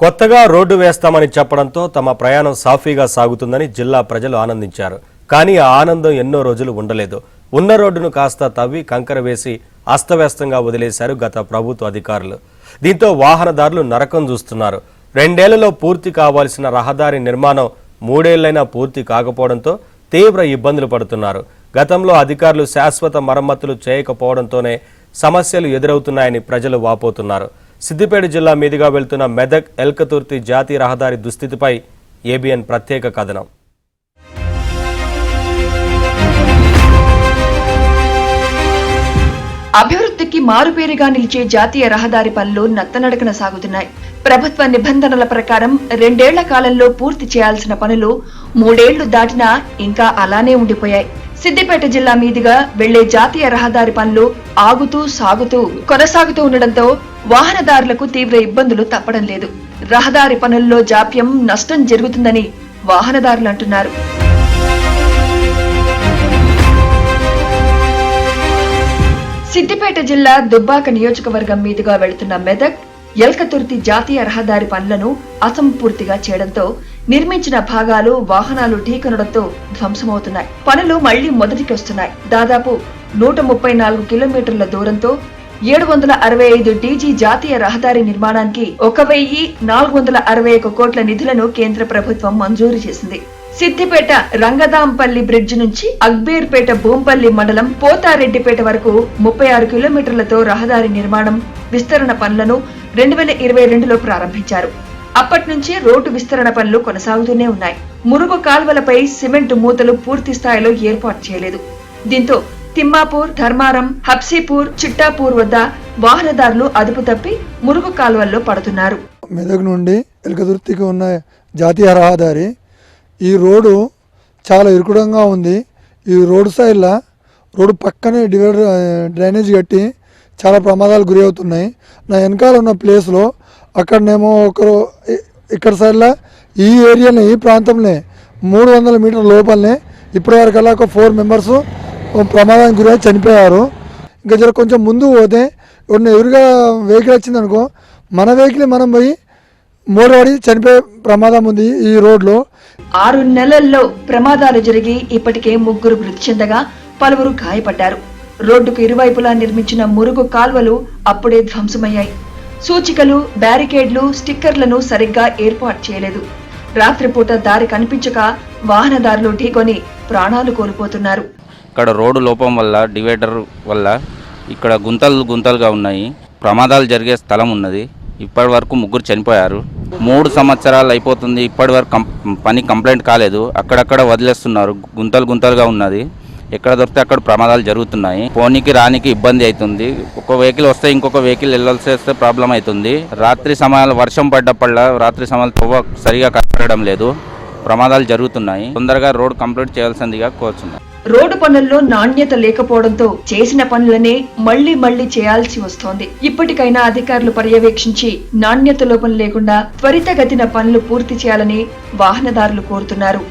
కొత్తగా రోడ్డు వేస్తామని చెప్పడంతో తమ ప్రయాణం సాఫీగా సాగుతుందని జిల్లా ప్రజలు ఆనందించారు. కానీ ఆ ఆనందం ఎన్నో రోజులు ఉండలేదు. ఉన్న రోడ్డును కాస్త తవ్వి కంకర వేసి అస్తవ్యస్తంగా వదిలేశారు గత ప్రభుత్వ అధికారులు. దీంతో వాహనదారులు నరకం చూస్తున్నారు. 2 ఏళ్లలో పూర్తి కావాల్సిన రహదారి నిర్మాణం 3 ఏళ్లైనా పూర్తి కాకపోవడంతో తీవ్ర ఇబ్బందులు పడుతున్నారు. గతంలో అధికారులు శాశ్వత మరమ్మతులు చేయకపోవడంతోనే సమస్యలు ఎదురవుతున్నాయని ప్రజలు వాపోతున్నారు. సిద్దిపేట జిల్లా మీదుగా వెళ్తున్న మెదక్ ఎల్కతుర్తి జాతీయ రహదారి దుస్థితిపై ఏబిఎన్ ప్రత్యేక కథనం. అభివృద్ధికి మారుపేరుగా నిలిచే జాతీయ రహదారి పనులు నత్తనడకన సాగుతున్నాయి. ప్రభుత్వ నిబంధనల ప్రకారం 2 ఏళ్ల కాలంలో పూర్తి చేయాల్సిన పనులు 3 ఏళ్లు దాటినా ఇంకా అలానే ఉండిపోయాయి. సిద్దిపేట జిల్లా మీదుగా వెళ్లే జాతీయ రహదారి పనులు ఆగుతూ సాగుతూ కొనసాగుతూ ఉండడంతో వాహనదారులకు తీవ్ర ఇబ్బందులు తప్పడం లేదు. రహదారి పనుల్లో జాప్యం, నష్టం జరుగుతుందని వాహనదారులు అంటున్నారు. సిద్దిపేట జిల్లా దుబ్బాక నియోజకవర్గం మీదుగా వెళుతున్న మెదక్ ఎల్కతుర్తి జాతీయ రహదారి పనులను అసంపూర్తిగా చేయడంతో నిర్మించిన భాగాలు వాహనాలు ఢీకొనడంతో ధ్వంసమవుతున్నాయి. పనులు మళ్లీ మొదటికి వస్తున్నాయి. దాదాపు 134 కిలోమీటర్ల దూరంతో 765 డీజీ జాతీయ రహదారి నిర్మాణానికి 1461 కోట్ల నిధులను కేంద్ర ప్రభుత్వం మంజూరు చేసింది. సిద్దిపేట రంగదాంపల్లి బ్రిడ్జ్ నుంచి అక్బీర్పేట భూంపల్లి మండలం పోతారెడ్డిపేట వరకు 36 కిలోమీటర్లతో రహదారి నిర్మాణం విస్తరణ పనులను 2022లో ప్రారంభించారు. అప్పటి నుంచి రోడ్డు విస్తరణ పనులు కొనసాగుతూనే ఉన్నాయి. మురుగు కాల్వలపై సిమెంట్ మూతలు పూర్తి స్థాయిలో ఏర్పాటు చేయలేదు. దీంతో తిమ్మాపూర్, ధర్మారం, హబ్సీపూర్, చిట్టాపూర్ వద్ద వాహనదారులు అదుపు తప్పి మురుగు కాల్వల్లో పడుతున్నారు. మెదక్ నుండి ఎల్కతుర్తికి ఉన్న జాతీయ రహదారి ఈ రోడ్డు చాలా ఇరుకుడంగా ఉంది. ఈ రోడ్డు సైడ్లో రోడ్డు పక్కనే డ్రైనేజ్ కట్టి చాలా ప్రమాదాలు గురి అవుతున్నాయి. నా వెనకాల ఉన్న ప్లేస్లో అక్కడనేమో ఒకరు ఇక్కడ సైడ్లో ఈ ఏరియాలో ఈ ప్రాంతంలో 300 మీటర్ల లోపలనే ఇప్పటివరకల్లా ఒక 4 మెంబర్స్ ప్రమాదానికి గురై చనిపోయారు. ఇంకా జర కొంచెం ముందు పోతే ఎవరిని ఎదురుగా వెహికల్ వచ్చిందనుకో మన వెహికల్ మనం పోయి మోడవాడి చనిపోయే ప్రమాదం ఉంది ఈ రోడ్లో. 6 నెలల్లో ప్రమాదాలు జరిగి ఇప్పటికే 3 మృతి చెందగా పలువురు గాయపడ్డారు. రోడ్డుకు ఇరువైపులా నిర్మించిన మురుగు కాల్వలు అప్పుడే ధ్వంసమయ్యాయి. సూచికలు, బ్యారికేడ్లు, స్టిక్కర్లను సరిగ్గా ఏర్పాటు చేయలేదు. రాత్రిపూట దారి కనిపించక వాహనదారులు ఢీకొని ప్రాణాలు కోల్పోతున్నారు. ఇక్కడ రోడ్డు లోపం వల్ల, డివైడర్ వల్ల ఇక్కడ గుంతలుగా ఉన్నాయి. ప్రమాదాలు జరిగే స్థలం ఉన్నది. ఇప్పటి వరకు 3 చనిపోయారు. 3 సంవత్సరాలు అయిపోతుంది. ఇప్పటి వరకు పని కంప్లైంట్ కాలేదు. అక్కడక్కడ వదిలేస్తున్నారు. గుంతలుగా ఉన్నది. ఎక్కడ దొరికితే అక్కడ ప్రమాదాలు జరుగుతున్నాయి. పోనీకి రానికి ఇబ్బంది అవుతుంది. ఒక వెహికల్ వస్తే ఇంకొక వెహికల్ వెళ్ళాల్సి వస్తే ప్రాబ్లం అవుతుంది. రాత్రి సమయాలు వర్షం పడ్డప్పల్లా రాత్రి సమయాలు తవ్వ సరిగా కట్టడం లేదు. ప్రమాదాలు జరుగుతున్నాయి. తొందరగా రోడ్ కంప్లీట్ చేయాల్సిందిగా కోరుచున్నాం. రోడ్డు పనుల్లో నాణ్యత లేకపోవడంతో చేసిన పనులనే మళ్లీ చేయాల్సి వస్తోంది. ఇప్పటికైనా అధికారులు పర్యవేక్షించి నాణ్యత లోపం లేకుండా త్వరితగతిన పనులు పూర్తి చేయాలని వాహనదారులు కోరుతున్నారు.